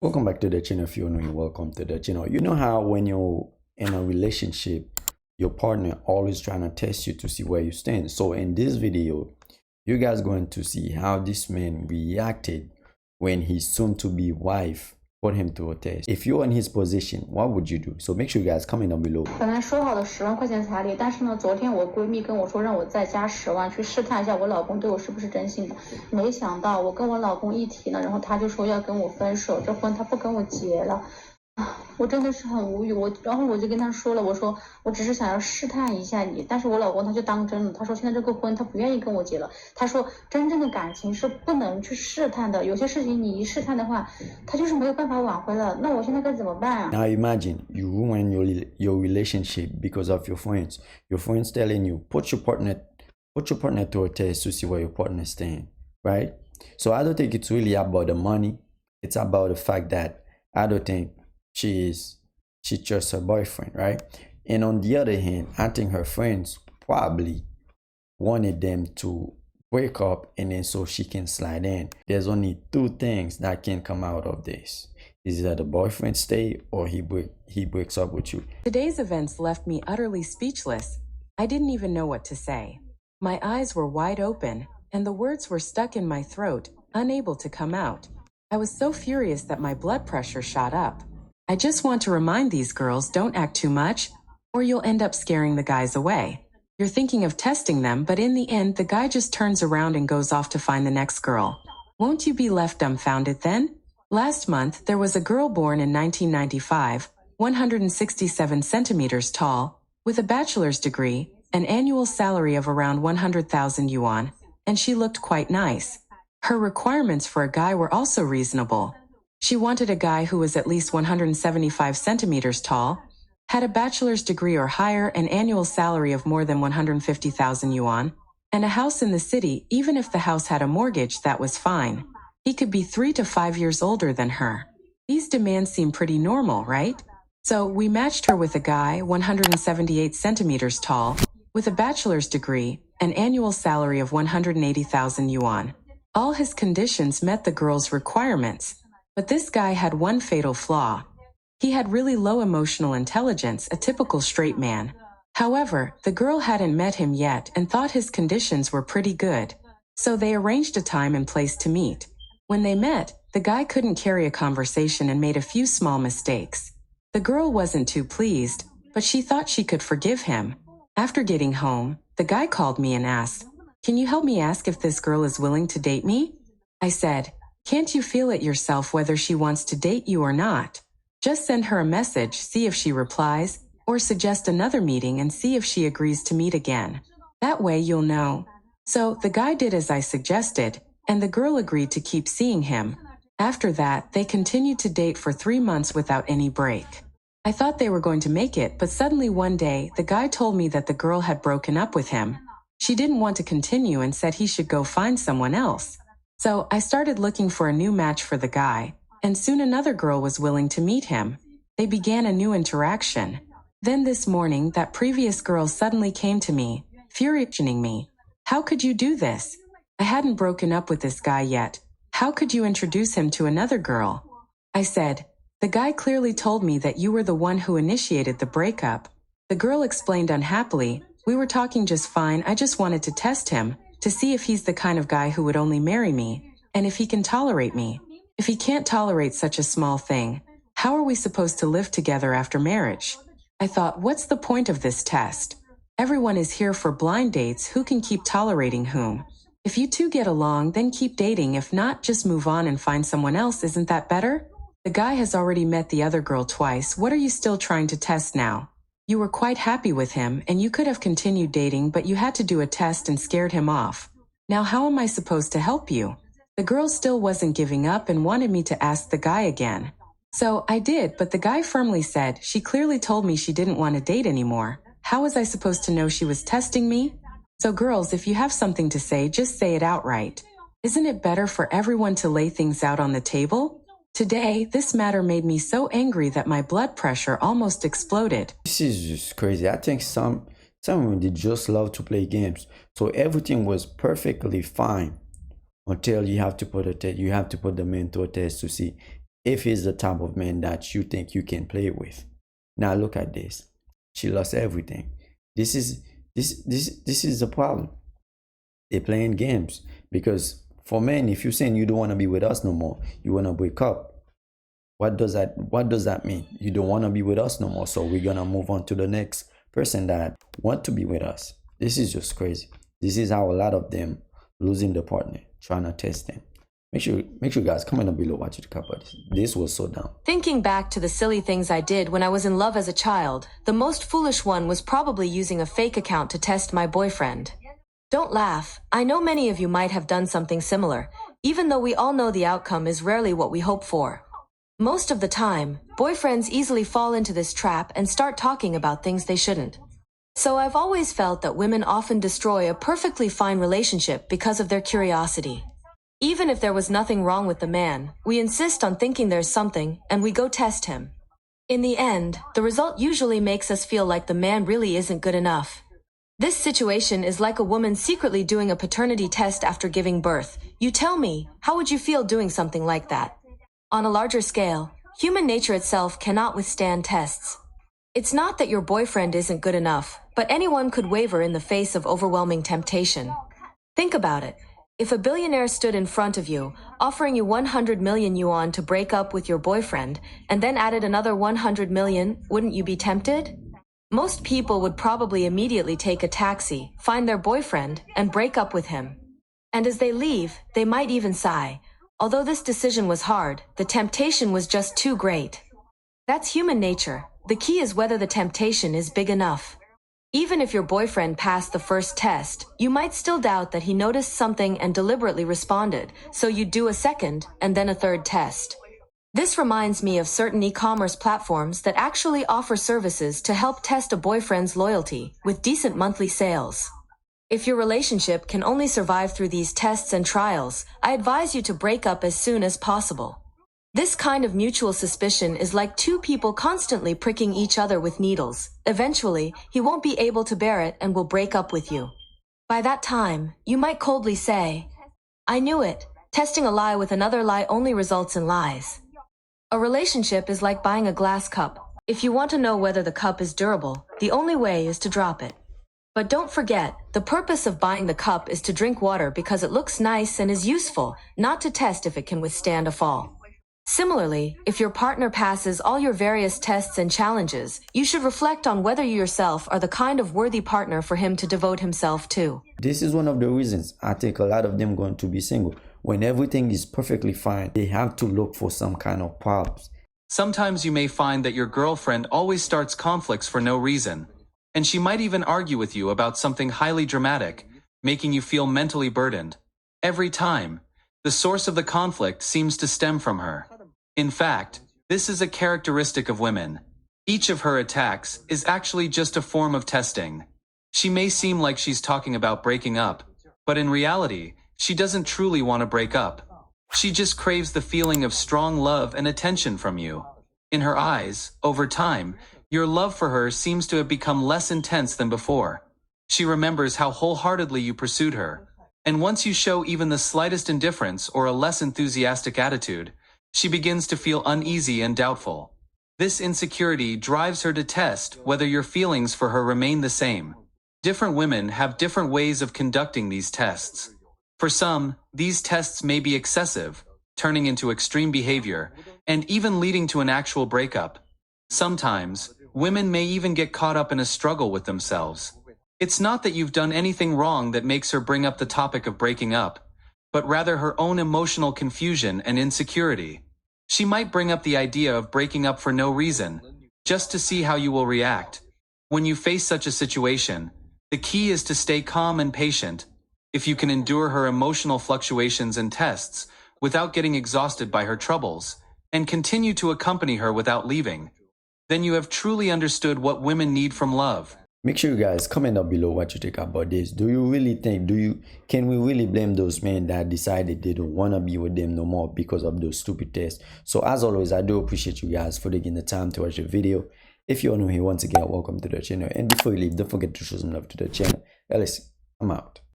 Welcome back to the channel. If you're new, welcome to the channel. You know how when you're in a relationship, your partner always trying to test you to see where you stand. So in this video, you guys going to see how this man reacted when his soon-to-be wife put him to a test. If you're in his position, what would you do? So make sure you guys comment down below. 本来说好的10万块钱彩礼，但是呢，昨天我闺蜜跟我说让我再加10万去试探一下我老公对我是不是真心的。没想到我跟我老公一提呢，然后他就说要跟我分手，这婚他不跟我结了。我真的是很无语，然后我就跟他说了，我说我只是想要试探一下你，但是我老公他就当真了，他说现在这个婚他不愿意跟我结了，他说真正的感情是不能去试探的，有些事情你一试探的话，他就是没有办法挽回了。那我现在该怎么办啊？ Now imagine you ruin your relationship because of your friends. Your friends telling you put your partner to a test to see where your partner stand, right? So I don't think it's really about the money. It's about the fact that I don't think she's just her boyfriend, right? And on the other hand, I think her friends probably wanted them to break up and then so she can slide in. There's only two things that can come out of this. Is that the boyfriend stay or he breaks up with you. Today's events left me utterly speechless. I didn't even know what to say. My eyes were wide open, and the words were stuck in my throat, unable to come out. I was so furious that my blood pressure shot up. I just want to remind these girls, don't act too much, or you'll end up scaring the guys away. You're thinking of testing them, but in the end, the guy just turns around and goes off to find the next girl. Won't you be left dumbfounded then? Last month, there was a girl born in 1995, 167 centimeters tall, with a bachelor's degree, an annual salary of around 100,000 yuan, and she looked quite nice. Her requirements for a guy were also reasonable. She wanted a guy who was at least 175 centimeters tall, had a bachelor's degree or higher, an annual salary of more than 150,000 yuan, and a house in the city. Even if the house had a mortgage, that was fine. He could be 3 to 5 years older than her. These demands seem pretty normal, right? So we matched her with a guy 178 centimeters tall, with a bachelor's degree, an annual salary of 180,000 yuan. All his conditions met the girl's requirements, but this guy had one fatal flaw. He had really low emotional intelligence, a typical straight man. However, the girl hadn't met him yet and thought his conditions were pretty good. So they arranged a time and place to meet. When they met, the guy couldn't carry a conversation and made a few small mistakes. The girl wasn't too pleased, but she thought she could forgive him. After getting home, the guy called me and asked, "Can you help me ask if this girl is willing to date me?" I said, "Can't you feel it yourself whether she wants to date you or not? Just send her a message, see if she replies, or suggest another meeting and see if she agrees to meet again. That way you'll know." So the guy did as I suggested, and the girl agreed to keep seeing him. After that, they continued to date for 3 months without any break. I thought they were going to make it, but suddenly one day, the guy told me that the girl had broken up with him. She didn't want to continue and said he should go find someone else. So I started looking for a new match for the guy, and soon another girl was willing to meet him. They began a new interaction. Then this morning, that previous girl suddenly came to me, furiousing me. "How could you do this? I hadn't broken up with this guy yet. How could you introduce him to another girl?" I said, "The guy clearly told me that you were the one who initiated the breakup." The girl explained unhappily, "We were talking just fine. I just wanted to test him, to see if he's the kind of guy who would only marry me, and if he can tolerate me. If he can't tolerate such a small thing, how are we supposed to live together after marriage?" I thought, what's the point of this test? Everyone is here for blind dates. Who can keep tolerating whom? If you two get along, then keep dating. If not, just move on and find someone else. Isn't that better? The guy has already met the other girl twice. What are you still trying to test now? You were quite happy with him, and you could have continued dating, but you had to do a test and scared him off. Now how am I supposed to help you? The girl still wasn't giving up and wanted me to ask the guy again. So I did, but the guy firmly said, "She clearly told me she didn't want to date anymore. How was I supposed to know she was testing me?" So girls, if you have something to say, just say it outright. Isn't it better for everyone to lay things out on the table? Today, this matter made me so angry that my blood pressure almost exploded. This is just crazy. I think some women, they just love to play games. So everything was perfectly fine until you have to put the man to a test to see if he's the type of man that you think you can play with. Now look at this. She lost everything. This is the problem. They're playing games. Because for men, if you're saying you don't want to be with us no more, you want to break up, what does that mean? You don't want to be with us no more, so we're gonna move on to the next person that want to be with us. This is just crazy. This is how a lot of them losing the partner, trying to test them. Make sure you guys comment down below what you think about this. This was so dumb. Thinking back to the silly things I did when I was in love as a child, the most foolish one was probably using a fake account to test my boyfriend. Don't laugh. I know many of you might have done something similar, even though we all know the outcome is rarely what we hope for. Most of the time, boyfriends easily fall into this trap and start talking about things they shouldn't. So I've always felt that women often destroy a perfectly fine relationship because of their curiosity. Even if there was nothing wrong with the man, we insist on thinking there's something, and we go test him. In the end, the result usually makes us feel like the man really isn't good enough. This situation is like a woman secretly doing a paternity test after giving birth. You tell me, how would you feel doing something like that? On a larger scale, human nature itself cannot withstand tests. It's not that your boyfriend isn't good enough, but anyone could waver in the face of overwhelming temptation. Think about it. If a billionaire stood in front of you, offering you 100 million yuan to break up with your boyfriend, and then added another 100 million, wouldn't you be tempted? Most people would probably immediately take a taxi, find their boyfriend, and break up with him. And as they leave, they might even sigh. Although this decision was hard, the temptation was just too great. That's human nature. The key is whether the temptation is big enough. Even if your boyfriend passed the first test, you might still doubt that he noticed something and deliberately responded, so you'd do a second and then a third test. This reminds me of certain e-commerce platforms that actually offer services to help test a boyfriend's loyalty with decent monthly sales. If your relationship can only survive through these tests and trials, I advise you to break up as soon as possible. This kind of mutual suspicion is like two people constantly pricking each other with needles. Eventually, he won't be able to bear it and will break up with you. By that time, you might coldly say, "I knew it. Testing a lie with another lie only results in lies." A relationship is like buying a glass cup. If you want to know whether the cup is durable, the only way is to drop it. But don't forget, the purpose of buying the cup is to drink water because it looks nice and is useful, not to test if it can withstand a fall. Similarly, if your partner passes all your various tests and challenges, you should reflect on whether you yourself are the kind of worthy partner for him to devote himself to. This is one of the reasons I think a lot of them going to be single. When everything is perfectly fine, they have to look for some kind of problems. Sometimes you may find that your girlfriend always starts conflicts for no reason, and she might even argue with you about something highly dramatic, making you feel mentally burdened. Every time, the source of the conflict seems to stem from her. In fact, this is a characteristic of women. Each of her attacks is actually just a form of testing. She may seem like she's talking about breaking up, but in reality, she doesn't truly want to break up. She just craves the feeling of strong love and attention from you. In her eyes, over time, your love for her seems to have become less intense than before. She remembers how wholeheartedly you pursued her, and once you show even the slightest indifference or a less enthusiastic attitude, she begins to feel uneasy and doubtful. This insecurity drives her to test whether your feelings for her remain the same. Different women have different ways of conducting these tests. For some, these tests may be excessive, turning into extreme behavior, and even leading to an actual breakup. Sometimes, women may even get caught up in a struggle with themselves. It's not that you've done anything wrong that makes her bring up the topic of breaking up, but rather her own emotional confusion and insecurity. She might bring up the idea of breaking up for no reason, just to see how you will react. When you face such a situation, the key is to stay calm and patient. If you can endure her emotional fluctuations and tests without getting exhausted by her troubles, and continue to accompany her without leaving, then you have truly understood what women need from love. Make sure you guys comment down below what you think about this. Do you really think, can we really blame those men that decided they don't want to be with them no more because of those stupid tests? So as always, I do appreciate you guys for taking the time to watch the video. If you're new here, once again, welcome to the channel. And before you leave, don't forget to show some love to the channel. Listen, I'm out.